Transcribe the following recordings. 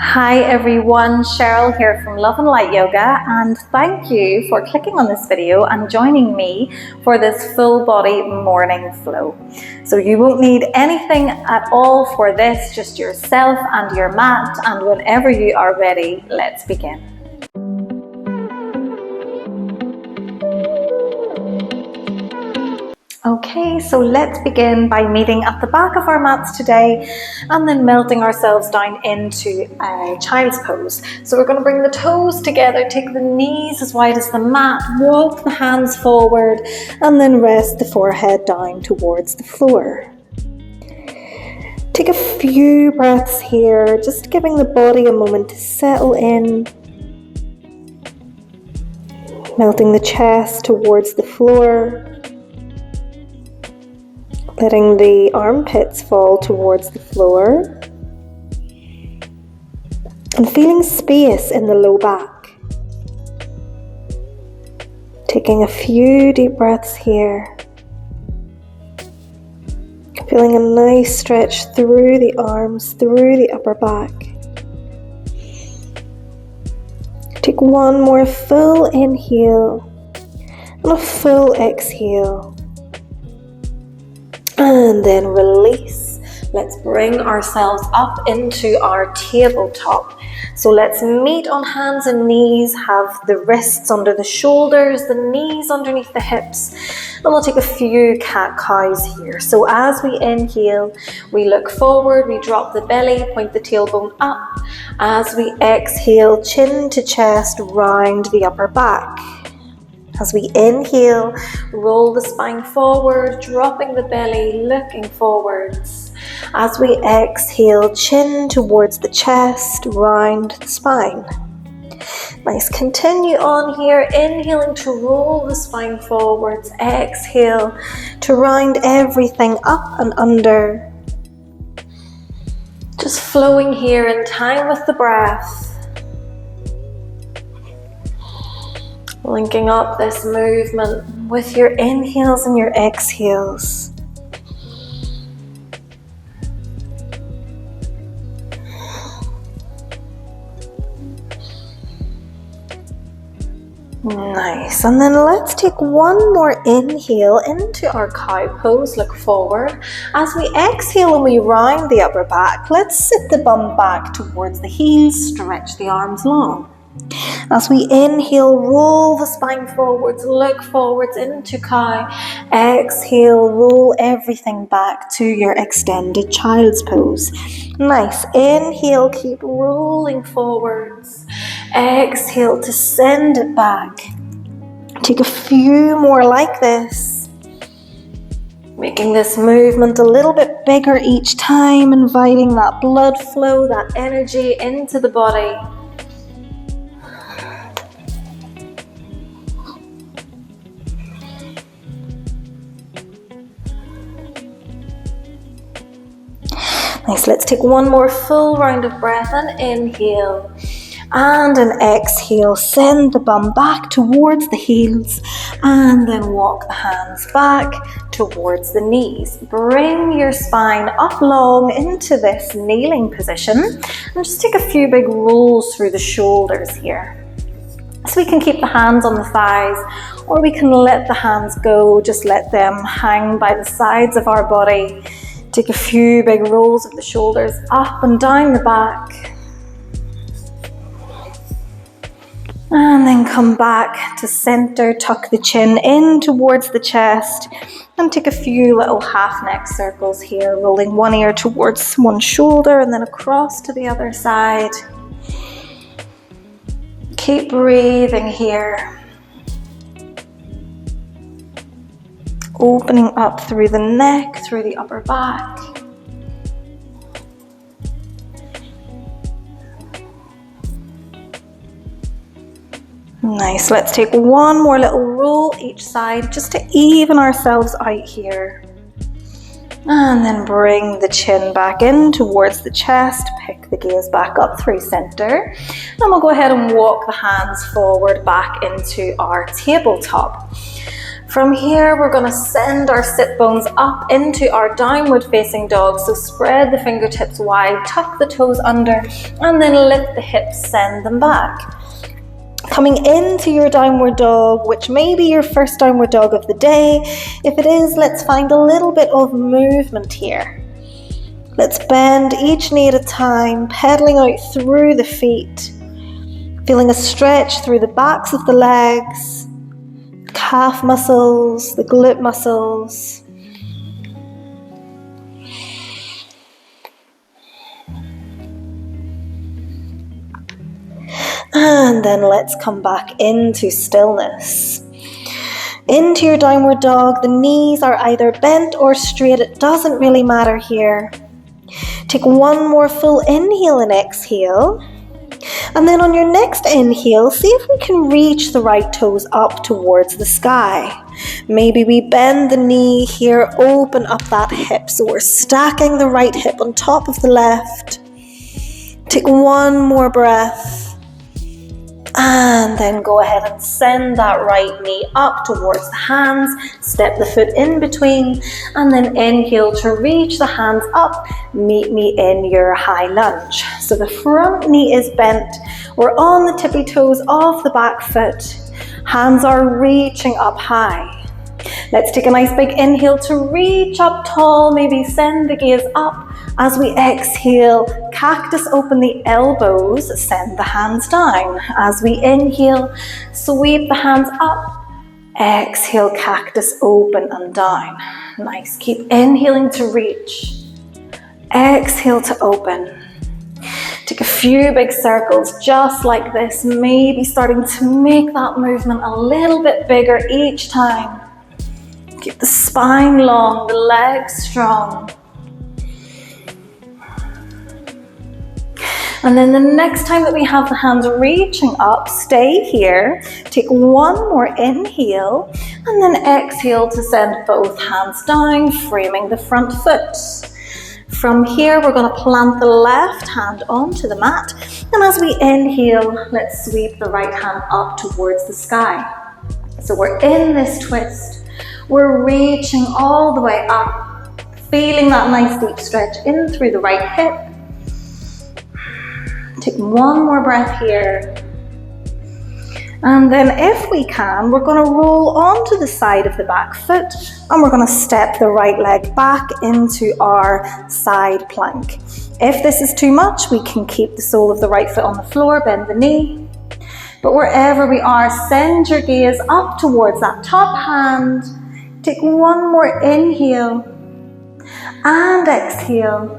Hi everyone, Cheryl here from Love and Light Yoga, and thank you for clicking on this video and joining me for this full body morning flow. So you won't need anything at all for this, just yourself and your mat, and whenever you are ready, let's begin. Okay, so let's begin by meeting at the back of our mats today and then melting ourselves down into a child's pose. So we're going to bring the toes together, take the knees as wide as the mat, walk the hands forward and then rest the forehead down towards the floor. Take a few breaths here, just giving the body a moment to settle in. Melting the chest towards the floor. Letting the armpits fall towards the floor and feeling space in the low back. Taking a few deep breaths here. Feeling a nice stretch through the arms, through the upper back. Take one more full inhale and a full exhale. And then release. Let's bring ourselves up into our tabletop. So let's meet on hands and knees, have the wrists under the shoulders, the knees underneath the hips. And we'll take a few cat-cows here. So as we inhale, we look forward, we drop the belly, point the tailbone up. As we exhale, chin to chest, round the upper back. As we inhale, roll the spine forward, dropping the belly, looking forwards. As we exhale, chin towards the chest, round the spine. Nice, continue on here, inhaling to roll the spine forwards, exhale to round everything up and under. Just flowing here in time with the breath. Linking up this movement with your inhales and your exhales. Nice, and then let's take one more inhale into our cow pose, look forward. As we exhale and we round the upper back, let's sit the bum back towards the heels, stretch the arms long. As we inhale, roll the spine forwards, look forwards into cow. Exhale, roll everything back to your extended child's pose. Nice. Inhale, keep rolling forwards. Exhale to send it back. Take a few more like this. Making this movement a little bit bigger each time, inviting that blood flow, that energy into the body. Nice, let's take one more full round of breath and inhale and an exhale. Send the bum back towards the heels and then walk the hands back towards the knees. Bring your spine up long into this kneeling position and just take a few big rolls through the shoulders here. So we can keep the hands on the thighs or we can let the hands go, just let them hang by the sides of our body. Take a few big rolls of the shoulders up and down the back. And then come back to center, tuck the chin in towards the chest and take a few little half neck circles here, rolling one ear towards one shoulder and then across to the other side. Keep breathing here. Opening up through the neck, through the upper back. Nice, let's take one more little roll each side just to even ourselves out here. And then bring the chin back in towards the chest, pick the gaze back up through center. And we'll go ahead and walk the hands forward back into our tabletop. From here, we're going to send our sit bones up into our downward facing dog. So spread the fingertips wide, tuck the toes under, and then lift the hips, send them back. Coming into your downward dog, which may be your first downward dog of the day. If it is, let's find a little bit of movement here. Let's bend each knee at a time, pedaling out through the feet. Feeling a stretch through the backs of the legs, calf muscles, the glute muscles. And then let's come back into stillness. Into your downward dog, the knees are either bent or straight, it doesn't really matter here. Take one more full inhale and exhale. And then on your next inhale, see if we can reach the right toes up towards the sky. Maybe we bend the knee here, open up that hip. So we're stacking the right hip on top of the left. Take one more breath. And then go ahead and send that right knee up towards the hands. Step the foot in between. And then inhale to reach the hands up. Meet me in your high lunge. So the front knee is bent. We're on the tippy toes of the back foot. Hands are reaching up high. Let's take a nice big inhale to reach up tall. Maybe send the gaze up. As we exhale, cactus open the elbows, send the hands down. As we inhale, sweep the hands up. Exhale, cactus open and down. Nice, keep inhaling to reach. Exhale to open. Take a few big circles just like this, maybe starting to make that movement a little bit bigger each time. Keep the spine long, the legs strong. And then the next time that we have the hands reaching up, stay here. Take one more inhale and then exhale to send both hands down, framing the front foot. From here, we're going to plant the left hand onto the mat. And as we inhale, let's sweep the right hand up towards the sky. So we're in this twist. We're reaching all the way up, feeling that nice deep stretch in through the right hip. Take one more breath here. And then if we can, we're going to roll onto the side of the back foot and we're going to step the right leg back into our side plank. If this is too much, we can keep the sole of the right foot on the floor, bend the knee. But wherever we are, send your gaze up towards that top hand. Take one more inhale and exhale.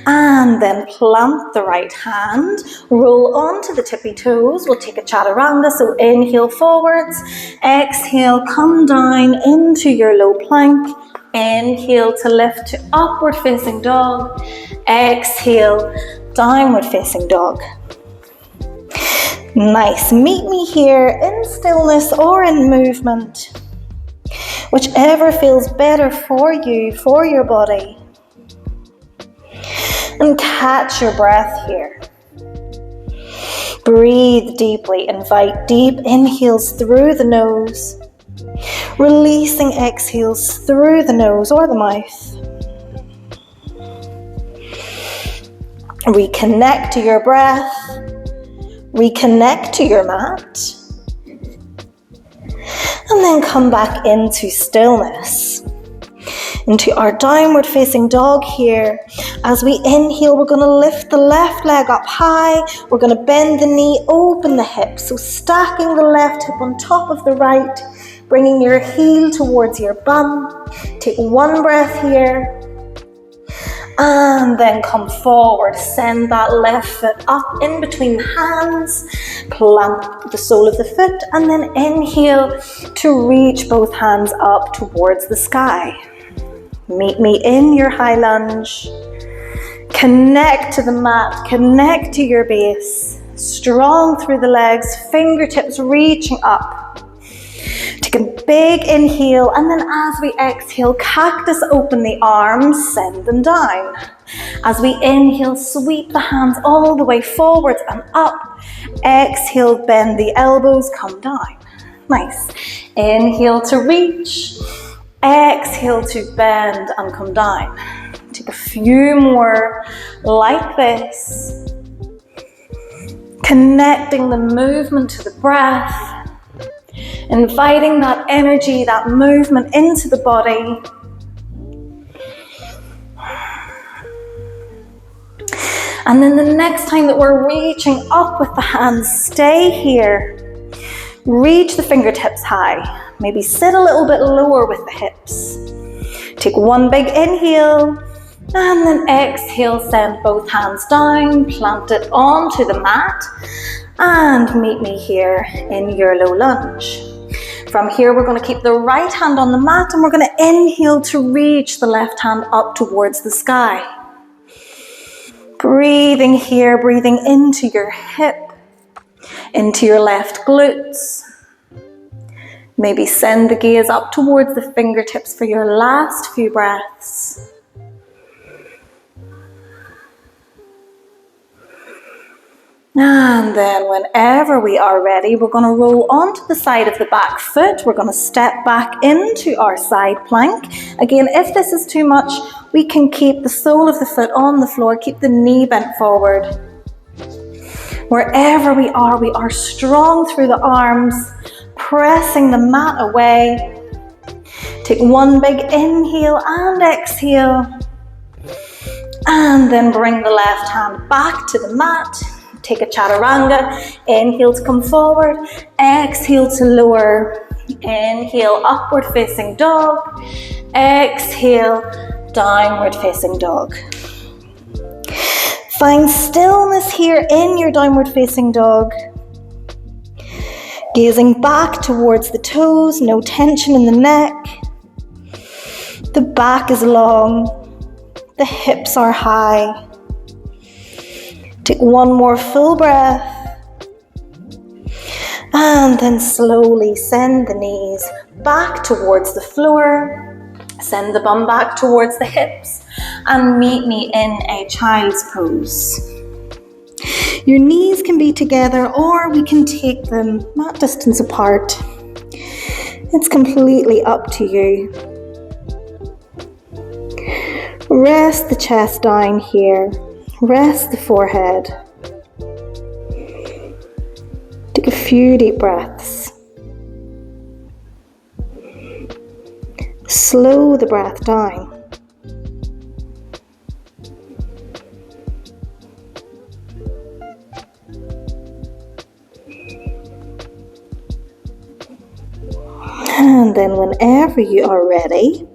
And then plant the right hand, roll onto the tippy toes. We'll take a chaturanga, so inhale forwards, exhale, come down into your low plank. Inhale to lift to upward facing dog, exhale, downward facing dog. Nice, meet me here in stillness or in movement, whichever feels better for you, for your body. And catch your breath here. Breathe deeply, invite deep inhales through the nose, releasing exhales through the nose or the mouth. Reconnect to your breath, reconnect to your mat, and then come back into stillness. Into our downward facing dog here. As we inhale, we're going to lift the left leg up high. We're going to bend the knee, open the hip. So stacking the left hip on top of the right, bringing your heel towards your bum. Take one breath here. And then come forward. Send that left foot up in between the hands. Plant the sole of the foot and then inhale to reach both hands up towards the sky. Meet me in your high lunge. Connect to the mat, connect to your base. Strong through the legs, fingertips reaching up. Take a big inhale and then as we exhale, cactus open the arms, send them down. As we inhale, sweep the hands all the way forwards and up. Exhale, bend the elbows, come down. Nice. Inhale to reach. Exhale to bend and come down. Take a few more like this. Connecting the movement to the breath. Inviting that energy, that movement into the body. And then the next time that we're reaching up with the hands, stay here. Reach the fingertips high. Maybe sit a little bit lower with the hips. Take one big inhale. And then exhale, send both hands down, plant it onto the mat. And meet me here in your low lunge. From here, we're going to keep the right hand on the mat and we're going to inhale to reach the left hand up towards the sky. Breathing here, breathing into your hip, into your left glutes. Maybe send the gaze up towards the fingertips for your last few breaths. And then whenever we are ready, we're going to roll onto the side of the back foot. We're going to step back into our side plank. Again, if this is too much, we can keep the sole of the foot on the floor, keep the knee bent forward. Wherever we are strong through the arms, pressing the mat away. Take one big inhale and exhale. And then bring the left hand back to the mat. Take a chaturanga. Inhale to come forward. Exhale to lower. Inhale, upward facing dog. Exhale, downward facing dog. Find stillness here in your downward facing dog. Gazing back towards the toes, no tension in the neck. The back is long. The hips are high. Take one more full breath. And then slowly send the knees back towards the floor. Send the bum back towards the hips. And meet me in a child's pose. Your knees can be together or we can take them mat distance apart. It's completely up to you. Rest the chest down here. Rest the forehead. Take a few deep breaths. Slow the breath down. And then whenever you are ready,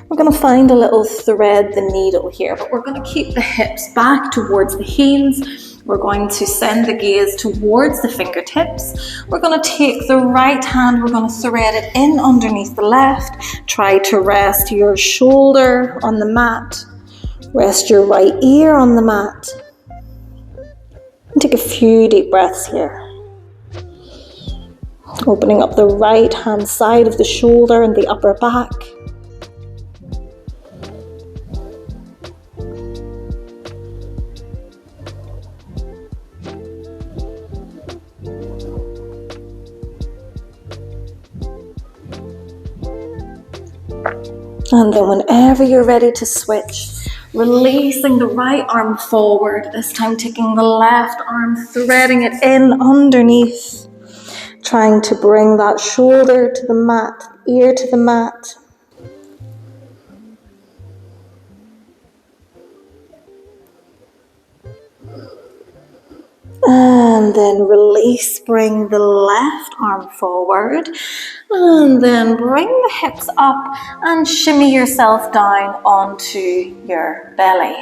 we're going to find a little thread the needle here, but we're going to keep the hips back towards the heels. We're going to send the gaze towards the fingertips. We're going to take the right hand, we're going to thread it in underneath the left. Try to rest your shoulder on the mat. Rest your right ear on the mat. And take a few deep breaths here. Opening up the right hand side of the shoulder and the upper back. And then whenever you're ready to switch, releasing the right arm forward, this time taking the left arm, threading it in underneath, trying to bring that shoulder to the mat, ear to the mat. And then release, bring the left arm forward. And then bring the hips up and shimmy yourself down onto your belly.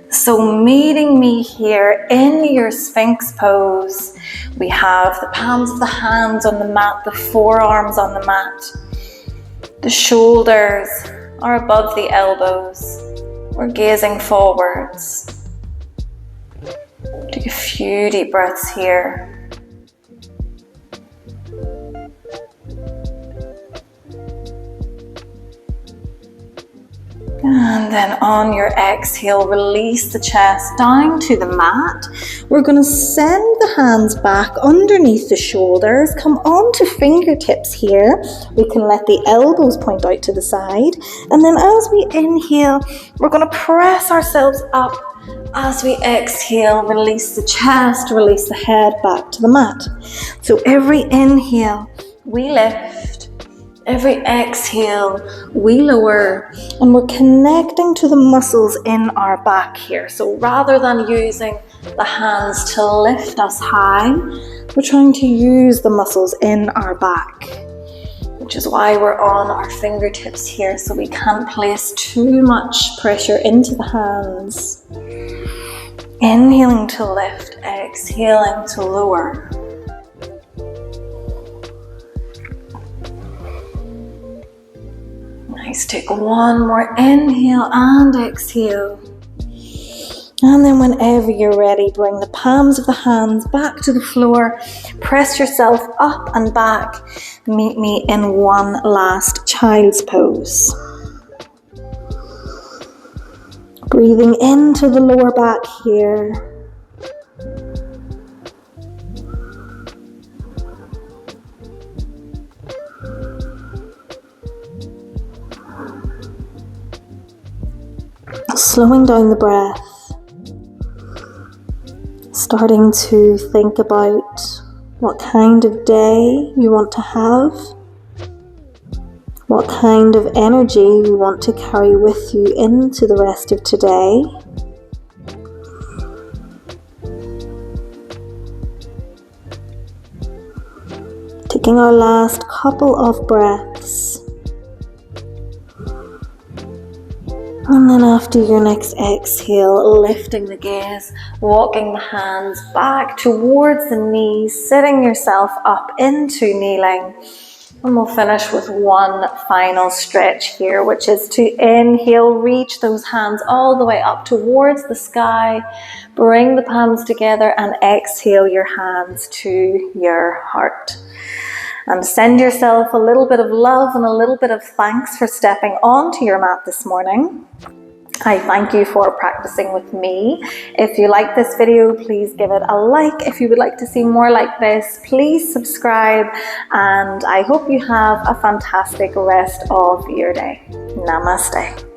So meeting me here in your Sphinx pose, we have the palms of the hands on the mat, the forearms on the mat. The shoulders are above the elbows. We're gazing forwards. Take a few deep breaths here. And then on your exhale, release the chest down to the mat. We're going to send the hands back underneath the shoulders. Come onto fingertips here. We can let the elbows point out to the side. And then as we inhale, we're going to press ourselves up. As we exhale, release the chest, release the head back to the mat. So every inhale, we lift. Every exhale, we lower, and we're connecting to the muscles in our back here. So rather than using the hands to lift us high, we're trying to use the muscles in our back, which is why we're on our fingertips here, so we can't place too much pressure into the hands. Inhaling to lift, exhaling to lower. Nice, take one more inhale and exhale. And then whenever you're ready, bring the palms of the hands back to the floor. Press yourself up and back. Meet me in one last child's pose. Breathing into the lower back here. Slowing down the breath, starting to think about what kind of day you want to have, what kind of energy you want to carry with you into the rest of today. Taking our last couple of breaths. And then after your next exhale, lifting the gaze, walking the hands back towards the knees, sitting yourself up into kneeling. And we'll finish with one final stretch here, which is to inhale, reach those hands all the way up towards the sky. Bring the palms together and exhale your hands to your heart. And send yourself a little bit of love and a little bit of thanks for stepping onto your mat this morning. I thank you for practicing with me. If you like this video, please give it a like. If you would like to see more like this, please subscribe. And I hope you have a fantastic rest of your day. Namaste.